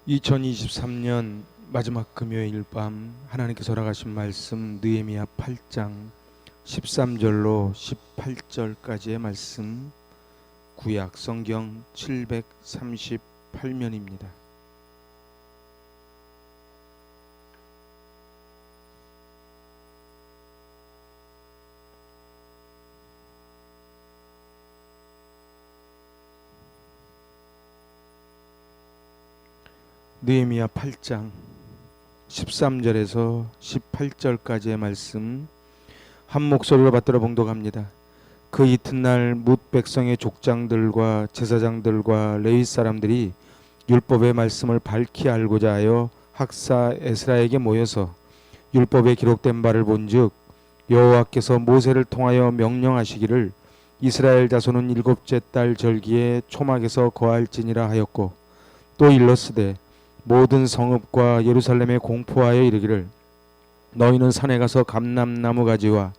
2023년 마지막 금요일 밤 하나님께서 허락하신 말씀 느헤미야 8장 13절로 18절까지의 말씀, 구약 성경 738면입니다. 느헤미야 8장 13절에서 18절까지의 말씀 한 목소리로 받들어 봉독합니다. 그 이튿날 뭇 백성의 족장들과 제사장들과 레위 사람들이 율법의 말씀을 밝히 알고자 하여 학사 에스라에게 모여서 율법에 기록된 바를 본즉 여호와께서 모세를 통하여 명령하시기를 이스라엘 자손은 일곱째 달 절기에 초막에서 거할지니라 하였고, 또 일렀으되 모든 성읍과 예루살렘에 공포하여 이르기를 너희는 산에 가서 감람나무 가지와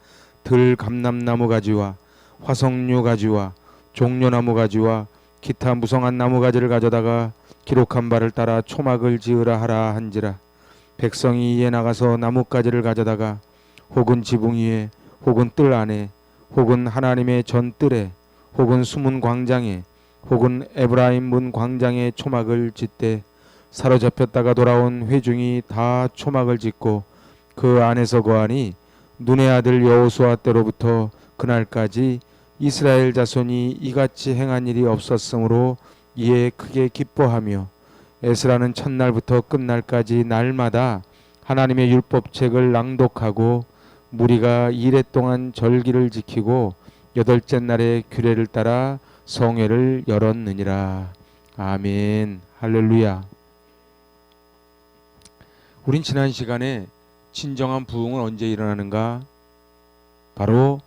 들감람나무 가지와 화석류 가지와 종려나무 가지와 기타 무성한 나무 가지를 가져다가 기록한 바를 따라 초막을 지으라 하라 한지라. 백성이 이에 나가서 나뭇가지를 가져다가 혹은 지붕 위에 혹은 뜰 안에 혹은 하나님의 전뜰에 혹은 수문 광장에 혹은 에브라임 문 광장에 초막을 짓되, 사로잡혔다가 돌아온 회중이 다 초막을 짓고 그 안에서 거하니 눈의 아들 여호수아 때로부터 그날까지 이스라엘 자손이 이같이 행한 일이 없었으므로 이에 크게 기뻐하며, 에스라는 첫날부터 끝날까지 날마다 하나님의 율법책을 낭독하고 무리가 이레 동안 절기를 지키고 여덟째 날에 규례를 따라 성회를 열었느니라. 아멘. 할렐루야. 우린 지난 시간에 진정한 부흥은 언제 일어나는가? 바로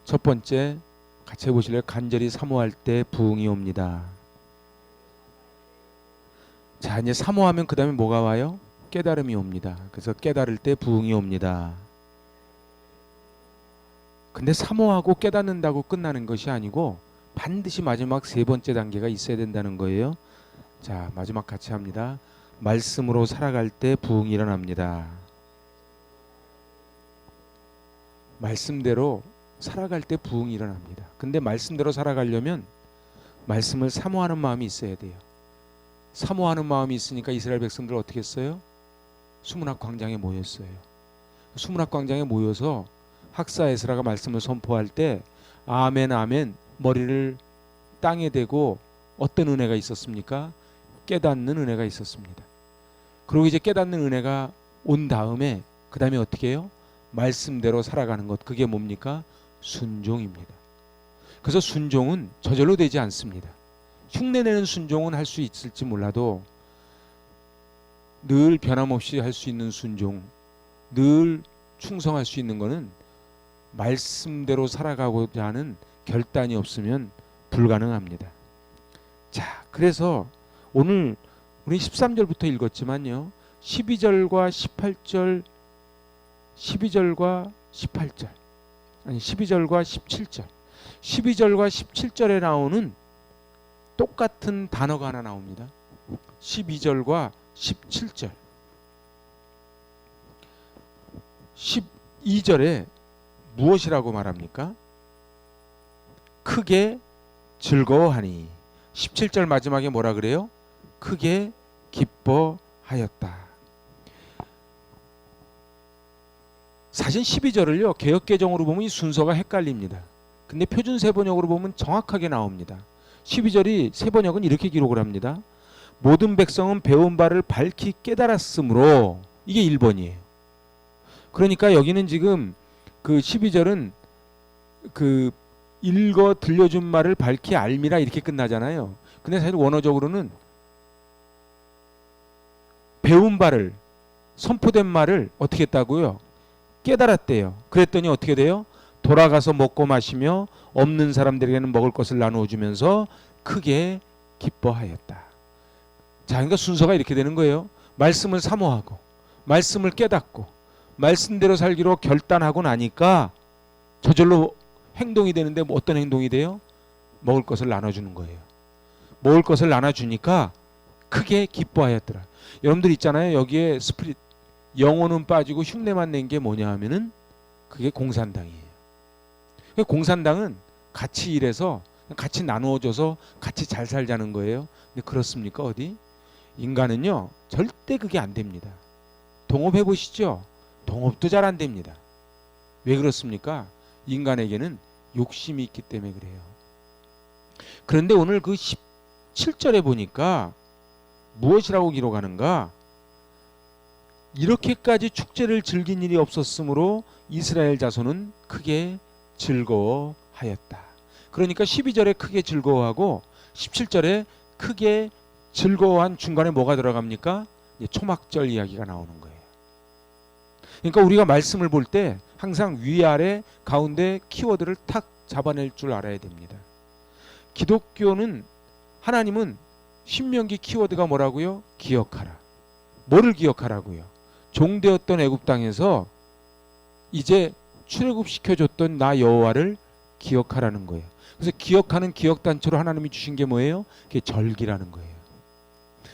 첫 번째, 같이 해보실래요? 간절히 사모할 때 부흥이 옵니다. 자, 이제 사모하면 그 다음에 뭐가 와요? 깨달음이 옵니다. 그래서 깨달을 때 부흥이 옵니다. 근데 사모하고 깨닫는다고 끝나는 것이 아니고 반드시 마지막 세 번째 단계가 있어야 된다는 거예요. 자, 마지막 같이 합니다. 말씀으로 살아갈 때 부흥이 일어납니다. 말씀대로 살아갈 때 부흥이 일어납니다. 근데 말씀대로 살아가려면 말씀을 사모하는 마음이 있어야 돼요. 사모하는 마음이 있으니까 이스라엘 백성들 어떻게 했어요? 수문학 광장에 모였어요. 수문학 광장에 모여서 학사 에스라가 말씀을 선포할 때 아멘 아멘 머리를 땅에 대고 어떤 은혜가 있었습니까? 깨닫는 은혜가 있었습니다. 그리고 이제 깨닫는 은혜가 온 다음에 그 다음에 어떻게 해요? 말씀대로 살아가는 것, 그게 뭡니까? 순종입니다. 그래서 순종은 저절로 되지 않습니다. 흉내내는 순종은 할 수 있을지 몰라도 늘 변함없이 할 수 있는 순종, 늘 충성할 수 있는 것은 말씀대로 살아가고자 하는 결단이 없으면 불가능합니다. 자, 그래서 오늘 우리 13절부터 읽었지만요, 12절과 18절, 12절과 18절, 아니 12절과 17절, 12절과 17절에 나오는 똑같은 단어가 하나 나옵니다. 12절과 17절. 12절에 무엇이라고 말합니까? 크게 즐거워하니. 17절 마지막에 뭐라 그래요? 크게 기뻐하였다. 사실 12절을요 개역개정으로 보면 이 순서가 헷갈립니다. 근데 표준 세번역으로 보면 정확하게 나옵니다. 12절이 세번역은 이렇게 기록을 합니다. 모든 백성은 배운 바를 밝히 깨달았으므로, 이게 1번이에요. 그러니까 여기는 지금 그 12절은 그 읽어 들려준 말을 밝히 알미라 이렇게 끝나잖아요. 근데 사실 원어적으로는 배운 바를, 선포된 말을 어떻게 했다고요? 깨달았대요. 그랬더니 어떻게 돼요? 돌아가서 먹고 마시며 없는 사람들에게는 먹을 것을 나누어 주면서 크게 기뻐하였다. 자, 그러니까 순서가 이렇게 되는 거예요. 말씀을 사모하고 말씀을 깨닫고 말씀대로 살기로 결단하고 나니까 저절로 행동이 되는데, 뭐 어떤 행동이 돼요? 먹을 것을 나눠주는 거예요. 먹을 것을 나눠주니까 크게 기뻐하였더라. 여러분들 있잖아요. 여기에 스피릿 영혼은 빠지고 흉내만 낸 게 뭐냐 하면은 그게 공산당이에요. 공산당은 같이 일해서 같이 나누어져서 같이 잘 살자는 거예요. 근데 그렇습니까? 어디? 인간은요 절대 그게 안 됩니다. 동업해 보시죠. 동업도 잘 안 됩니다. 왜 그렇습니까? 인간에게는 욕심이 있기 때문에 그래요. 그런데 오늘 그 17절에 보니까 무엇이라고 기록하는가? 이렇게까지 축제를 즐긴 일이 없었으므로 이스라엘 자손은 크게 즐거워하였다. 그러니까 12절에 크게 즐거워하고 17절에 크게 즐거워한 중간에 뭐가 들어갑니까? 초막절 이야기가 나오는 거예요. 그러니까 우리가 말씀을 볼 때 항상 위아래 가운데 키워드를 탁 잡아낼 줄 알아야 됩니다. 기독교는 하나님은 신명기 키워드가 뭐라고요? 기억하라. 뭐를 기억하라고요? 종되었던 애굽 땅에서 이제 출애굽시켜줬던 나 여호와를 기억하라는 거예요. 그래서 기억하는 기억단체로 하나님이 주신 게 뭐예요? 그게 절기라는 거예요.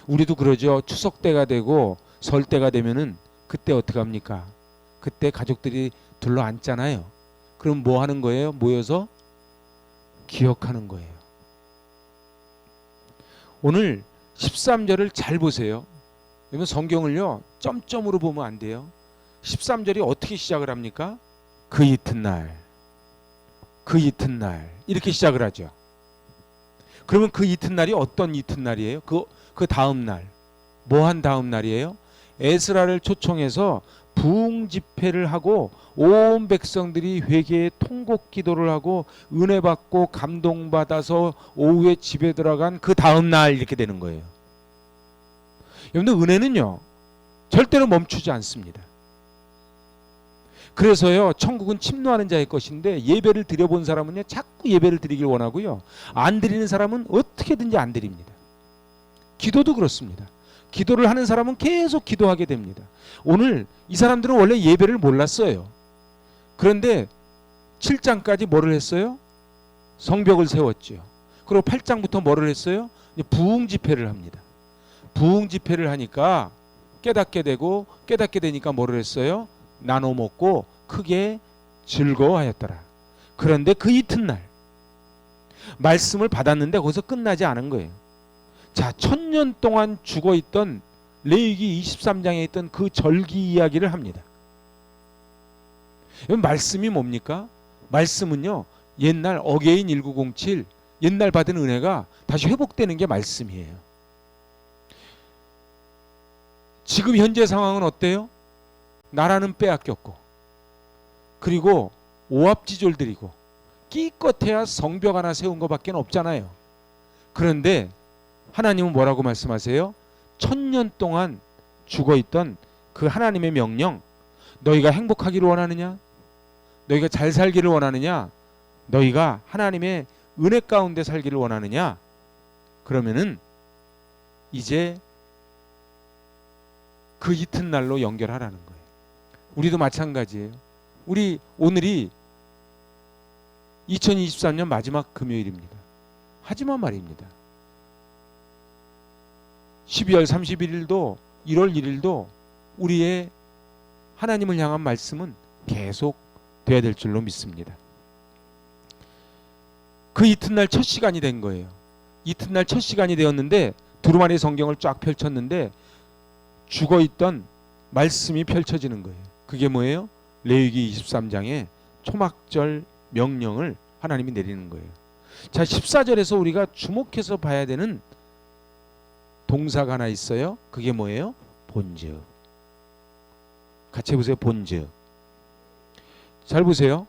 우리도 그러죠. 추석 때가 되고 설 때가 되면은 그때 어떻게 합니까? 그때 가족들이 둘러 앉잖아요. 그럼 뭐 하는 거예요? 모여서 기억하는 거예요. 오늘 13절을 잘 보세요. 여러분 성경을요 점점으로 보면 안 돼요. 13절이 어떻게 시작을 합니까? 그 이튿날, 그 이튿날 이렇게 시작을 하죠. 그러면 그 이튿날이 어떤 이튿날이에요? 그 다음 날, 뭐 한 다음 날이에요? 에스라를 초청해서 부흥 집회를 하고 온 백성들이 회개의 통곡 기도를 하고 은혜 받고 감동받아서 오후에 집에 들어간 그 다음 날 이렇게 되는 거예요. 여러분들 은혜는요 절대로 멈추지 않습니다. 그래서요 천국은 침노하는 자의 것인데 예배를 드려본 사람은요 자꾸 예배를 드리길 원하고요 안 드리는 사람은 어떻게든지 안 드립니다. 기도도 그렇습니다. 기도를 하는 사람은 계속 기도하게 됩니다. 오늘 이 사람들은 원래 예배를 몰랐어요. 그런데 7장까지 뭐를 했어요? 성벽을 세웠죠. 그리고 8장부터 뭐를 했어요? 부흥 집회를 합니다. 부흥 집회를 하니까 깨닫게 되고 깨닫게 되니까 뭐를 했어요? 나눠 먹고 크게 즐거워하였더라. 그런데 그 이튿날 말씀을 받았는데 거기서 끝나지 않은 거예요. 자, 1000년 동안 죽어있던 레위기 23장에 있던 그 절기 이야기를 합니다. 말씀이 뭡니까? 말씀은요 옛날 어게인 1907 옛날 받은 은혜가 다시 회복되는 게 말씀이에요. 지금 현재 상황은 어때요? 나라는 빼앗겼고 그리고 오합지졸들이고 끼껏해야 성벽 하나 세운 것밖에 없잖아요. 그런데 하나님은 뭐라고 말씀하세요? 1000년 동안 죽어있던 그 하나님의 명령, 너희가 행복하기를 원하느냐? 너희가 잘 살기를 원하느냐? 너희가 하나님의 은혜 가운데 살기를 원하느냐? 그러면은 이제 그 이튿날로 연결하라는 거예요. 우리도 마찬가지예요. 우리 오늘이 2023년 마지막 금요일입니다. 하지만 말입니다. 12월 31일도 1월 1일도 우리의 하나님을 향한 말씀은 계속 돼야 될 줄로 믿습니다. 그 이튿날 첫 시간이 된 거예요. 이튿날 첫 시간이 되었는데 두루마리 성경을 쫙 펼쳤는데 죽어있던 말씀이 펼쳐지는 거예요. 그게 뭐예요? 레위기 23장에 초막절 명령을 하나님이 내리는 거예요. 자, 14절에서 우리가 주목해서 봐야 되는 동사가 하나 있어요. 그게 뭐예요? 본즉. 같이 해보세요. 본즉. 잘 보세요.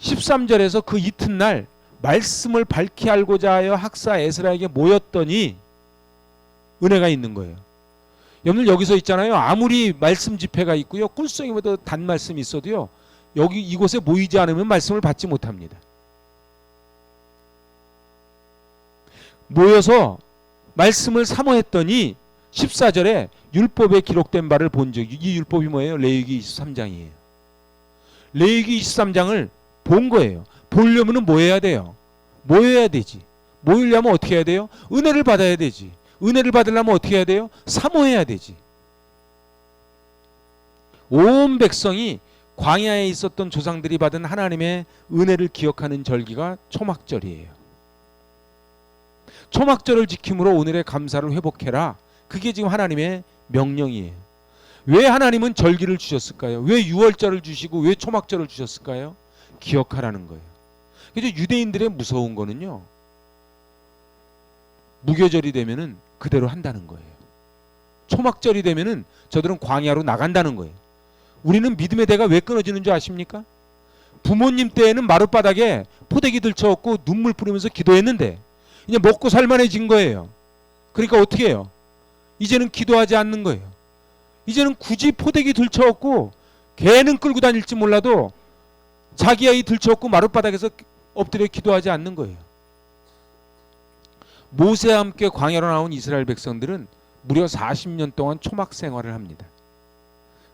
13절에서 그 이튿날 말씀을 밝히 알고자 하여 학사 에스라에게 모였더니 은혜가 있는 거예요. 여러분 여기서 있잖아요. 아무리 말씀 집회가 있고요. 꿀송이보다 단 말씀이 있어도요. 여기 이곳에 모이지 않으면 말씀을 받지 못합니다. 모여서 말씀을 사모했더니 14절에 율법에 기록된 바를 본즉. 이 율법이 뭐예요? 레위기 23장이에요. 레위기 23장을 본 거예요. 보려면 뭐 해야 돼요? 모여야 되지. 모이려면 어떻게 해야 돼요? 은혜를 받아야 되지. 은혜를 받으려면 어떻게 해야 돼요? 사모해야 되지. 온 백성이 광야에 있었던 조상들이 받은 하나님의 은혜를 기억하는 절기가 초막절이에요. 초막절을 지킴으로 오늘의 감사를 회복해라. 그게 지금 하나님의 명령이에요. 왜 하나님은 절기를 주셨을까요? 왜 유월절을 주시고 왜 초막절을 주셨을까요? 기억하라는 거예요. 그래서 유대인들의 무서운 거는요, 무교절이 되면은 그대로 한다는 거예요. 초막절이 되면은 저들은 광야로 나간다는 거예요. 우리는 믿음의 대가 왜 끊어지는 줄 아십니까? 부모님 때에는 마룻바닥에 포대기 들쳐갖고 눈물 뿌리면서 기도했는데 이제 먹고 살만해진 거예요. 그러니까 어떻게 해요? 이제는 기도하지 않는 거예요. 이제는 굳이 포대기 들쳐갖고 개는 끌고 다닐지 몰라도 자기 아이 들쳐갖고 마룻바닥에서 엎드려 기도하지 않는 거예요. 모세와 함께 광야로 나온 이스라엘 백성들은 무려 40년 동안 초막 생활을 합니다.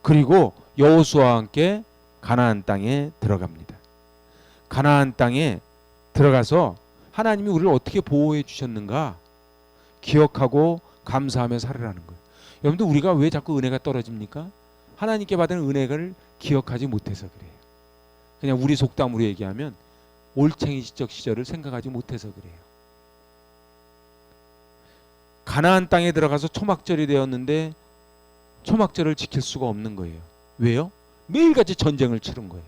그리고 여호수아와 함께 가나안 땅에 들어갑니다. 가나안 땅에 들어가서 하나님이 우리를 어떻게 보호해 주셨는가 기억하고 감사하며 살으라는 거예요. 여러분들, 우리가 왜 자꾸 은혜가 떨어집니까? 하나님께 받은 은혜를 기억하지 못해서 그래요. 그냥 우리 속담으로 얘기하면 올챙이 시적 시절을 생각하지 못해서 그래요. 가나안 땅에 들어가서 초막절이 되었는데 초막절을 지킬 수가 없는 거예요. 왜요? 매일같이 전쟁을 치른 거예요.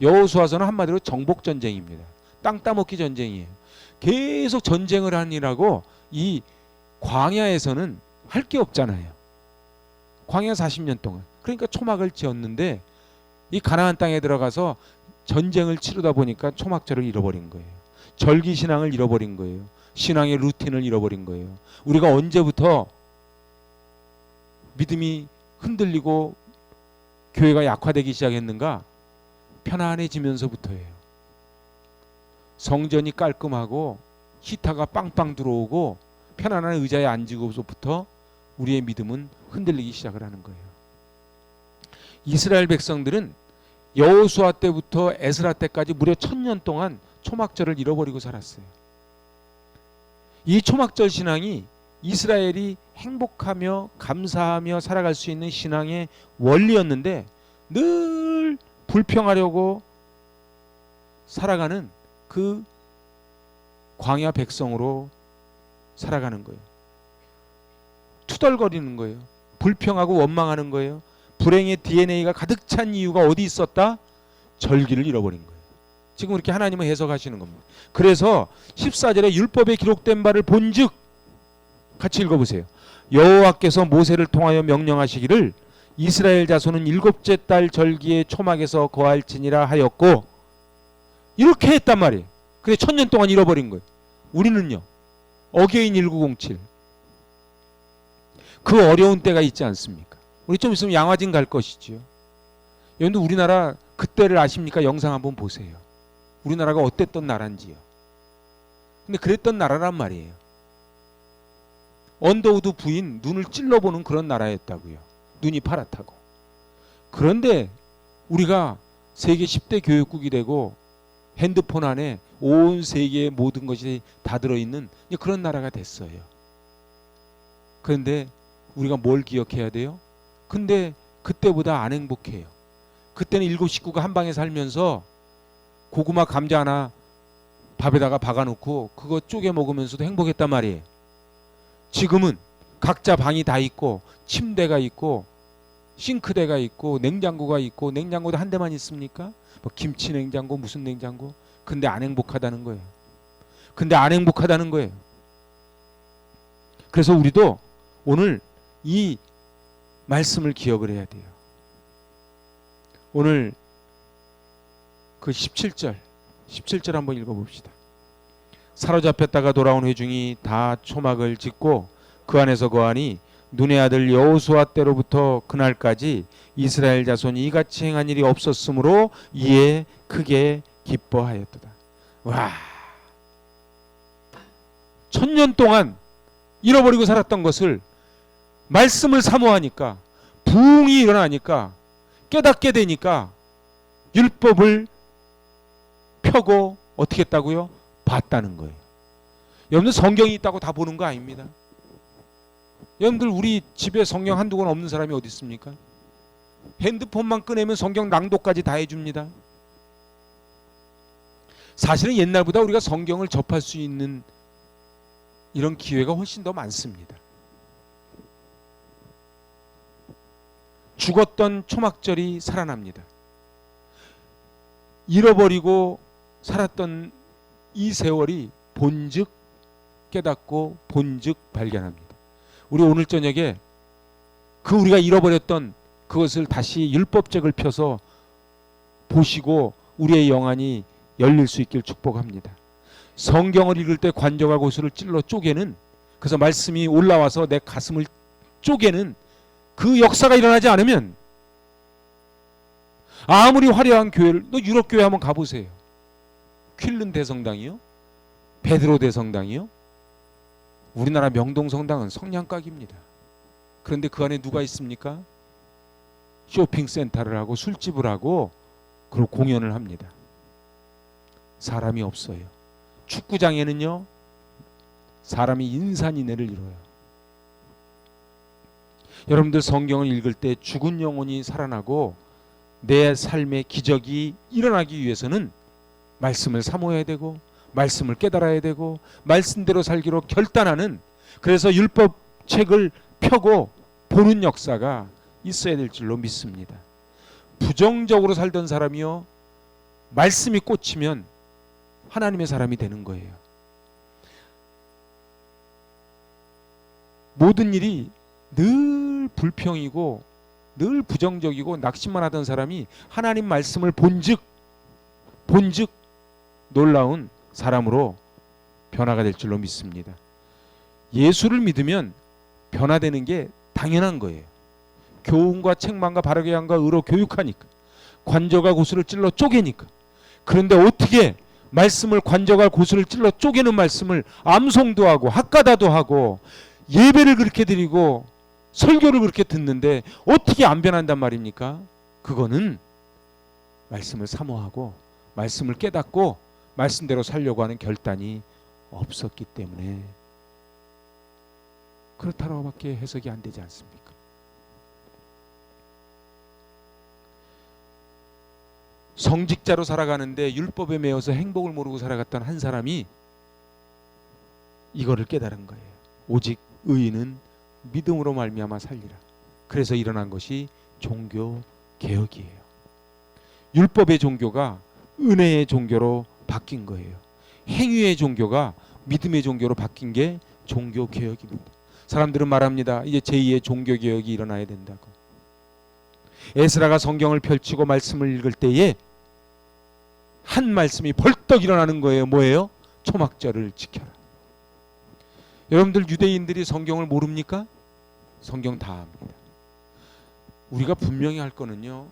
여호수아서는 한마디로 정복 전쟁입니다. 땅 따먹기 전쟁이에요. 계속 전쟁을 하느라고 이 광야에서는 할 게 없잖아요. 광야 40년 동안. 그러니까 초막을 지었는데 이 가나안 땅에 들어가서 전쟁을 치르다 보니까 초막절을 잃어버린 거예요. 절기 신앙을 잃어버린 거예요. 신앙의 루틴을 잃어버린 거예요. 우리가 언제부터 믿음이 흔들리고 교회가 약화되기 시작했는가? 편안해지면서부터예요. 성전이 깔끔하고 히타가 빵빵 들어오고 편안한 의자에 앉고서부터 우리의 믿음은 흔들리기 시작을 하는 거예요. 이스라엘 백성들은 여호수아 때부터 에스라 때까지 무려 1000년 동안 초막절을 잃어버리고 살았어요. 이 초막절 신앙이 이스라엘이 행복하며 감사하며 살아갈 수 있는 신앙의 원리였는데 늘 불평하려고 살아가는 그 광야 백성으로 살아가는 거예요. 투덜거리는 거예요. 불평하고 원망하는 거예요. 불행의 DNA가 가득 찬 이유가 어디 있었다? 절기를 잃어버린 거예요. 지금 이렇게 하나님은 해석하시는 겁니다. 그래서 14절에 율법에 기록된 바를 본즉, 같이 읽어보세요. 여호와께서 모세를 통하여 명령하시기를 이스라엘 자손은 일곱째 달 절기에 초막에서 거할지니라 하였고, 이렇게 했단 말이에요. 근데 1000년 동안 잃어버린 거예요. 우리는요, 어게인 1907, 그 어려운 때가 있지 않습니까? 우리 좀 있으면 양화진 갈 것이지요. 여러분들, 우리나라 그때를 아십니까? 영상 한번 보세요. 우리나라가 어땠던 나라인지요. 근데 그랬던 나라란 말이에요. 언더우드 부인 눈을 찔러보는 그런 나라였다고요. 눈이 파랗다고. 그런데 우리가 세계 10대 교육국이 되고 핸드폰 안에 온 세계의 모든 것이 다 들어있는 그런 나라가 됐어요. 그런데 우리가 뭘 기억해야 돼요? 근데 그때보다 안 행복해요. 그때는 7 식구가 한 방에 살면서 고구마 감자 하나 밥에다가 박아놓고 그거 쪼개 먹으면서도 행복했단 말이에요. 지금은 각자 방이 다 있고 침대가 있고 싱크대가 있고 냉장고가 있고, 냉장고도 한 대만 있습니까? 뭐 김치 냉장고 무슨 냉장고. 근데 안 행복하다는 거예요. 근데 안 행복하다는 거예요. 그래서 우리도 오늘 이 말씀을 기억을 해야 돼요. 오늘 그 17절 한번 읽어봅시다. 사로잡혔다가 돌아온 회중이 다 초막을 짓고 그 안에서 거하니 눈의 아들 여호수아 때로부터 그날까지 이스라엘 자손이 이같이 행한 일이 없었으므로 이에 크게 기뻐하였도다. 와, 1000년 동안 잃어버리고 살았던 것을 말씀을 사모하니까, 부흥이 일어나니까, 깨닫게 되니까 율법을 펴고 어떻게 했다고요? 봤다는 거예요. 여러분들, 성경이 있다고 다 보는 거 아닙니다. 여러분들 우리 집에 성경 한두 권 없는 사람이 어디 있습니까? 핸드폰만 꺼내면 성경 낭독까지 다 해줍니다. 사실은 옛날보다 우리가 성경을 접할 수 있는 이런 기회가 훨씬 더 많습니다. 죽었던 초막절이 살아납니다. 잃어버리고 살았던 이 세월이 본즉 깨닫고 본즉 발견합니다. 우리 오늘 저녁에 그 우리가 잃어버렸던 그것을 다시 율법책을 펴서 보시고 우리의 영안이 열릴 수 있길 축복합니다. 성경을 읽을 때 관저가 고수를 찔러 쪼개는, 그래서 말씀이 올라와서 내 가슴을 쪼개는 그 역사가 일어나지 않으면, 아무리 화려한 교회를, 너 유럽 교회 한번 가보세요. 퀼른 대성당이요? 베드로 대성당이요? 우리나라 명동 성당은 성냥각입니다. 그런데 그 안에 누가 있습니까? 쇼핑센터를 하고 술집을 하고 그리고 공연을 합니다. 사람이 없어요. 축구장에는요, 사람이 인산인해를 이뤄요. 여러분들 성경을 읽을 때 죽은 영혼이 살아나고 내 삶의 기적이 일어나기 위해서는 말씀을 사모해야 되고 말씀을 깨달아야 되고 말씀대로 살기로 결단하는, 그래서 율법책을 펴고 보는 역사가 있어야 될 줄로 믿습니다. 부정적으로 살던 사람이요, 말씀이 꽂히면 하나님의 사람이 되는 거예요. 모든 일이 늘 불평이고 늘 부정적이고 낙심만 하던 사람이 하나님 말씀을 본즉 놀라운 사람으로 변화가 될 줄로 믿습니다. 예수를 믿으면 변화되는 게 당연한 거예요. 교훈과 책망과 바르게 함과 의로 교육하니까, 관저가 고수를 찔러 쪼개니까. 그런데 어떻게 말씀을, 관저가 고수를 찔러 쪼개는 말씀을 암송도 하고 학가다도 하고 예배를 그렇게 드리고 설교를 그렇게 듣는데 어떻게 안 변한단 말입니까? 그거는 말씀을 사모하고 말씀을 깨닫고 말씀대로 살려고 하는 결단이 없었기 때문에 그렇다고밖에 해석이 안 되지 않습니까? 성직자로 살아가는데 율법에 매여서 행복을 모르고 살아갔던 한 사람이 이거를 깨달은 거예요. 오직 의인은 믿음으로 말미암아 살리라. 그래서 일어난 것이 종교 개혁이에요. 율법의 종교가 은혜의 종교로 바뀐 거예요. 행위의 종교가 믿음의 종교로 바뀐 게 종교 개혁입니다. 사람들은 말합니다. 이제 제2의 종교 개혁이 일어나야 된다고. 에스라가 성경을 펼치고 말씀을 읽을 때에 한 말씀이 벌떡 일어나는 거예요. 뭐예요? 초막절을 지켜라. 여러분들 유대인들이 성경을 모릅니까? 성경 다 압니다. 우리가 분명히 할 거는요,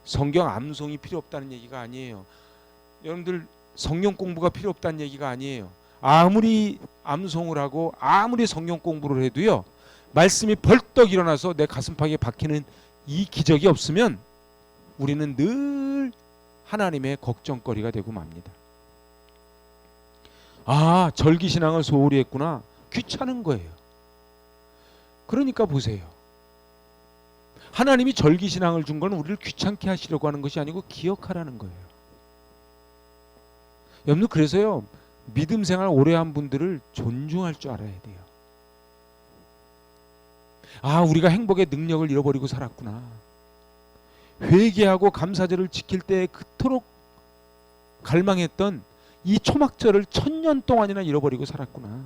성경 암송이 필요 없다는 얘기가 아니에요. 여러분들 성경 공부가 필요 없다는 얘기가 아니에요. 아무리 암송을 하고 아무리 성경 공부를 해도요, 말씀이 벌떡 일어나서 내 가슴팍에 박히는 이 기적이 없으면 우리는 늘 하나님의 걱정거리가 되고 맙니다. 아, 절기신앙을 소홀히 했구나. 귀찮은 거예요. 그러니까 보세요. 하나님이 절기신앙을 준 건 우리를 귀찮게 하시려고 하는 것이 아니고 기억하라는 거예요. 여러분, 그래서요, 믿음 생활 오래 한 분들을 존중할 줄 알아야 돼요. 아, 우리가 행복의 능력을 잃어버리고 살았구나. 회개하고 감사절을 지킬 때 그토록 갈망했던 이 초막절을 1000년 동안이나 잃어버리고 살았구나.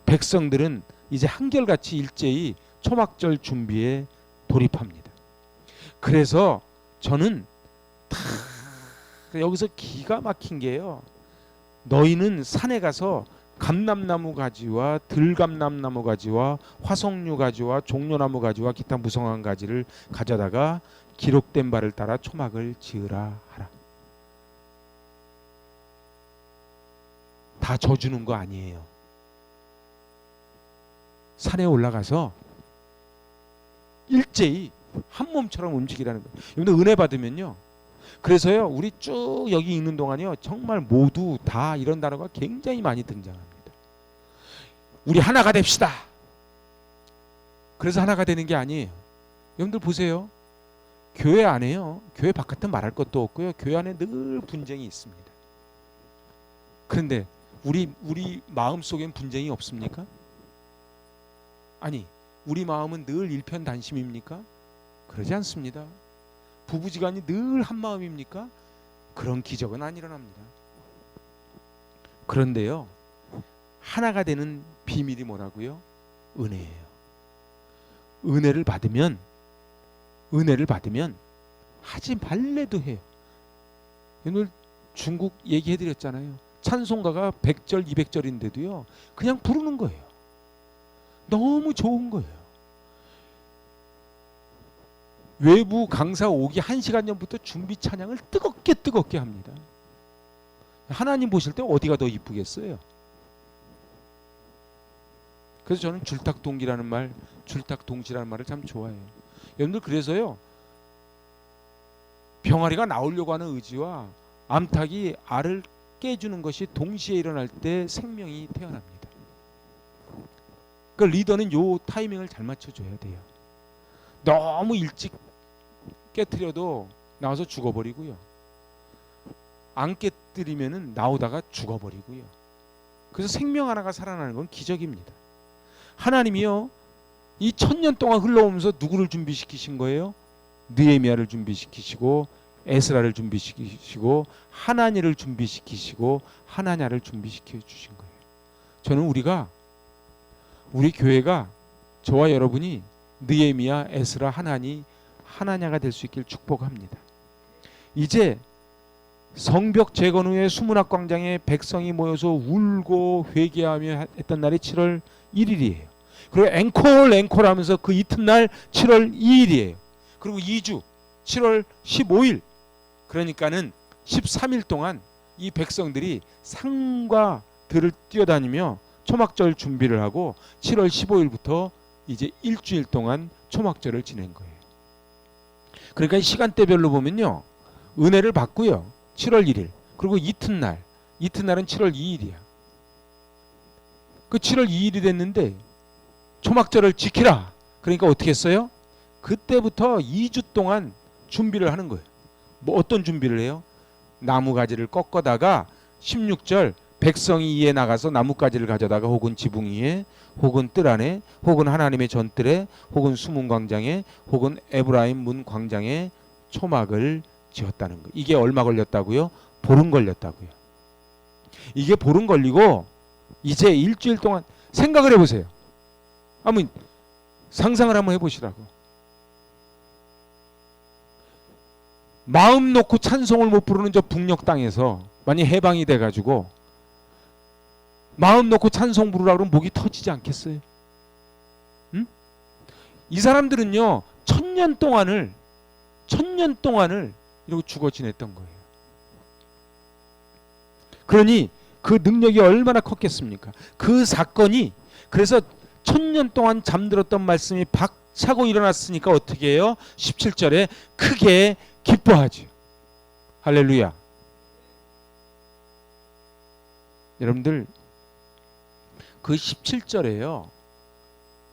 백성들은 이제 한결같이 일제히 초막절 준비에 돌입합니다. 그래서 저는 다 여기서 기가 막힌 게요, 너희는 산에 가서 감람나무 가지와 들감람나무 가지와 화석류 가지와 종려나무 가지와 기타 무성한 가지를 가져다가 기록된 바를 따라 초막을 지으라 하라. 다 져주는 거 아니에요. 산에 올라가서 일제히 한 몸처럼 움직이라는 거예요. 여러분들 은혜 받으면요, 그래서요, 우리 쭉 여기 있는 동안요, 정말 모두 다 이런 단어가 굉장히 많이 등장합니다. 우리 하나가 됩시다. 그래서 하나가 되는 게 아니에요. 여러분들 보세요. 교회 안에요. 교회 바깥은 말할 것도 없고요. 교회 안에 늘 분쟁이 있습니다. 그런데 우리 마음 속엔 분쟁이 없습니까? 아니, 우리 마음은 늘 일편단심입니까? 그러지 않습니다. 부부지간이 늘 한 마음입니까? 그런 기적은 안 일어납니다. 그런데요, 하나가 되는 비밀이 뭐라고요? 은혜예요. 은혜를 받으면 하지 말래도 해요. 오늘 중국 얘기해드렸잖아요. 찬송가가 100절 200절인데도요 그냥 부르는 거예요. 너무 좋은 거예요. 외부 강사 오기 1시간 전부터 준비 찬양을 뜨겁게 합니다. 하나님 보실 때 어디가 더 이쁘겠어요? 그래서 저는 줄탁동기라는 말, 줄탁동시라는 말을 참 좋아해요. 여러분들 그래서요, 병아리가 나오려고 하는 의지와 암탉이 알을 깨주는 것이 동시에 일어날 때 생명이 태어납니다. 그러니까 리더는 요 타이밍을 잘 맞춰줘야 돼요. 너무 일찍 깨트려도 나와서 죽어버리고요. 안 깨뜨리면은 나오다가 죽어버리고요. 그래서 생명 하나가 살아나는 건 기적입니다. 하나님이요, 이 1000년 동안 흘러오면서 누구를 준비시키신 거예요? 느헤미야를 준비시키시고 에스라를 준비시키시고 하나니를 준비시키시고 하나냐를 준비시켜 주신 거예요. 저는 우리 교회가, 저와 여러분이 느헤미야, 에스라, 하나니, 하나냐가 될 수 있길 축복합니다. 이제 성벽 재건 후에 수문학 광장에 백성이 모여서 울고 회개하며 했던 날이 7월 1일이에요. 그리고 앵콜 하면서 그 이튿날 7월 2일이에요. 그리고 2주 7월 15일, 그러니까는 13일 동안 이 백성들이 산과 들을 뛰어다니며 초막절 준비를 하고 7월 15일부터 이제 일주일 동안 초막절을 지낸 거예요. 그러니까 시간대별로 보면요, 은혜를 받고요 7월 1일, 그리고 이튿날은 7월 2일이야. 그 7월 2일이 됐는데 초막절을 지키라. 그러니까 어떻게 했어요? 그때부터 2주 동안 준비를 하는 거예요. 뭐 어떤 준비를 해요? 나무가지를 꺾어다가 16절 백성이 이에 나가서 나뭇가지를 가져다가 혹은 지붕 위에 혹은 뜰 안에 혹은 하나님의 전뜰에 혹은 수문 광장에 혹은 에브라임 문 광장에 초막을 지었다는 거예요. 이게 얼마 걸렸다고요? 보름 걸렸다고요. 이게 보름 걸리고 이제 일주일 동안 생각을 해보세요. 한번 상상을 한번 해보시라고. 마음 놓고 찬송을 못 부르는 저 북녘 땅에서 만약 해방이 돼가지고 마음 놓고 찬송 부르라 그러면 목이 터지지 않겠어요? 응? 이 사람들은요 1000년 동안을 이러고 죽어 지냈던 거예요. 그러니 그 능력이 얼마나 컸겠습니까? 그 사건이, 그래서 1000년 동안 잠들었던 말씀이 박차고 일어났으니까 어떻게 해요? 17절에 크게 기뻐하지. 할렐루야. 여러분들 그 17절에요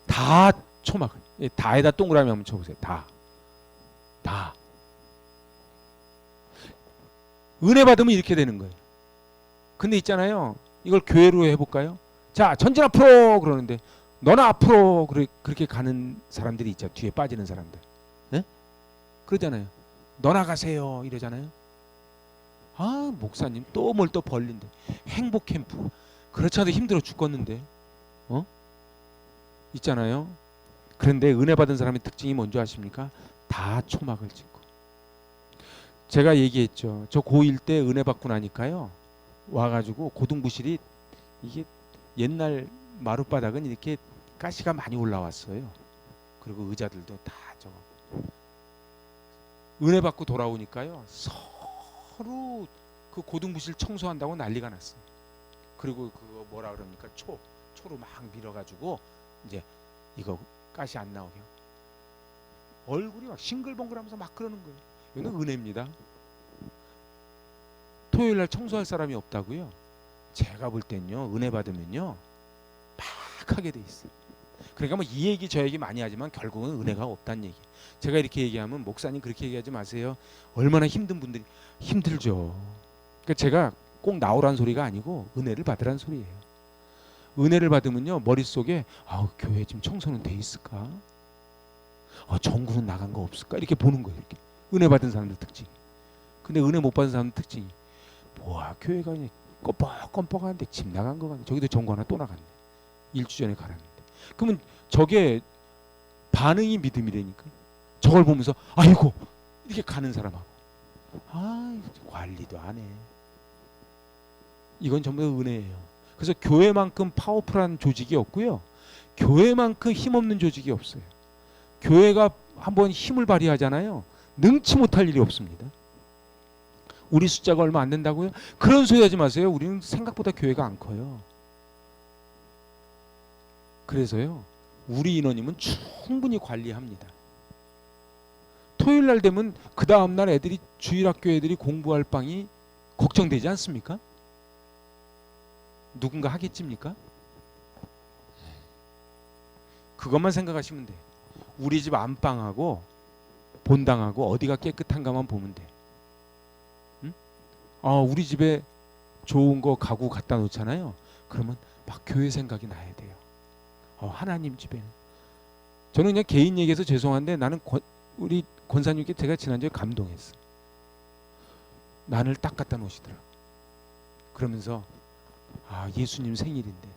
다 초막을, 다에다 동그라미 한번 쳐보세요. 다 은혜 받으면 이렇게 되는 거예요. 근데 있잖아요, 이걸 교회로 해볼까요? 자, 전진 앞으로 그러는데 너나 앞으로 그렇게 가는 사람들이 있죠. 뒤에 빠지는 사람들. 네? 그러잖아요. 너나 가세요 이러잖아요. 아, 목사님 또 뭘 또 벌린대. 행복 캠프. 그렇지 않아도 힘들어 죽겠는데. 있잖아요. 그런데 은혜 받은 사람의 특징이 뭔지 아십니까? 다 초막을 짓고. 제가 얘기했죠. 저 고1 때 은혜 받고 나니까요, 와가지고 고등부실이, 이게 옛날 마룻바닥은 이렇게 가시가 많이 올라왔어요. 그리고 의자들도 다 저거. 은혜 받고 돌아오니까요 서로 그 고등부실 청소한다고 난리가 났어요. 그리고 그거 뭐라 그럽니까? 초로 막 밀어가지고 이제 이거 가시 안 나오게 얼굴이 막 싱글벙글하면서 막 그러는 거예요. 이거는 은혜입니다. 토요일날 청소할 사람이 없다고요? 제가 볼 땐요, 은혜 받으면요 막 하게 돼 있어요. 그러니까 뭐 이 얘기 저 얘기 많이 하지만 결국은 은혜가 없다는 얘기. 제가 이렇게 얘기하면 목사님 그렇게 얘기하지 마세요. 얼마나 힘든 분들이 힘들죠. 그러니까 제가 꼭 나오란 소리가 아니고 은혜를 받으란 소리예요. 은혜를 받으면요 머릿속에 교회 지금 청소는 돼 있을까? 전구는 나간 거 없을까? 이렇게 보는 거예요. 이렇게. 은혜 받은 사람들 특징. 근데 은혜 못 받은 사람들 특징이 뭐야 교회가 그냥 껌뻑껌뻑한데 집 나간 거 같네. 저기도 전구 하나 또 나갔네. 일주 전에 갈았는데. 그러면 저게 반응이 믿음이라니까. 저걸 보면서 아이고 이렇게 가는 사람하고 관리도 안 해. 이건 전부 다 은혜예요. 그래서 교회만큼 파워풀한 조직이 없고요. 교회만큼 힘없는 조직이 없어요. 교회가 한번 힘을 발휘하잖아요. 능치 못할 일이 없습니다. 우리 숫자가 얼마 안 된다고요? 그런 소리 하지 마세요. 우리는 생각보다 교회가 안 커요. 그래서요. 우리 인원이면 충분히 관리합니다. 토요일 날 되면 그 다음 날 애들이 주일학교 애들이 공부할 방이 걱정되지 않습니까? 누군가 하겠습니까? 그것만 생각하시면 돼. 우리 집 안방하고 본당하고 어디가 깨끗한가만 보면 돼. 응? 우리 집에 좋은 거 가구 갖다 놓잖아요. 그러면 막 교회 생각이 나야 돼요. 하나님 집에는. 저는 그냥 개인 얘기해서 죄송한데 나는 우리 권사님께 제가 지난주에 감동했어. 난을 딱 갖다 놓으시더라고. 그러면서 예수님 생일인데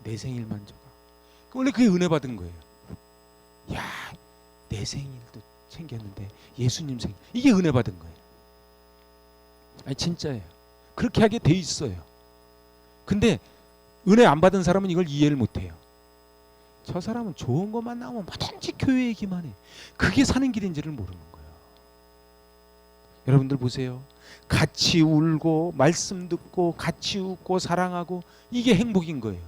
내 생일만 저가. 원래 그게 은혜 받은 거예요. 야, 내 생일도 챙겼는데 예수님 생일. 이게 은혜 받은 거예요. 아니 진짜예요. 그렇게 하게 돼 있어요. 근데 은혜 안 받은 사람은 이걸 이해를 못 해요. 저 사람은 좋은 것만 나오면 뭐든지 교회 얘기만 해. 그게 사는 길인지를 모르는 거예요. 여러분들 보세요. 같이 울고 말씀 듣고 같이 웃고 사랑하고 이게 행복인 거예요.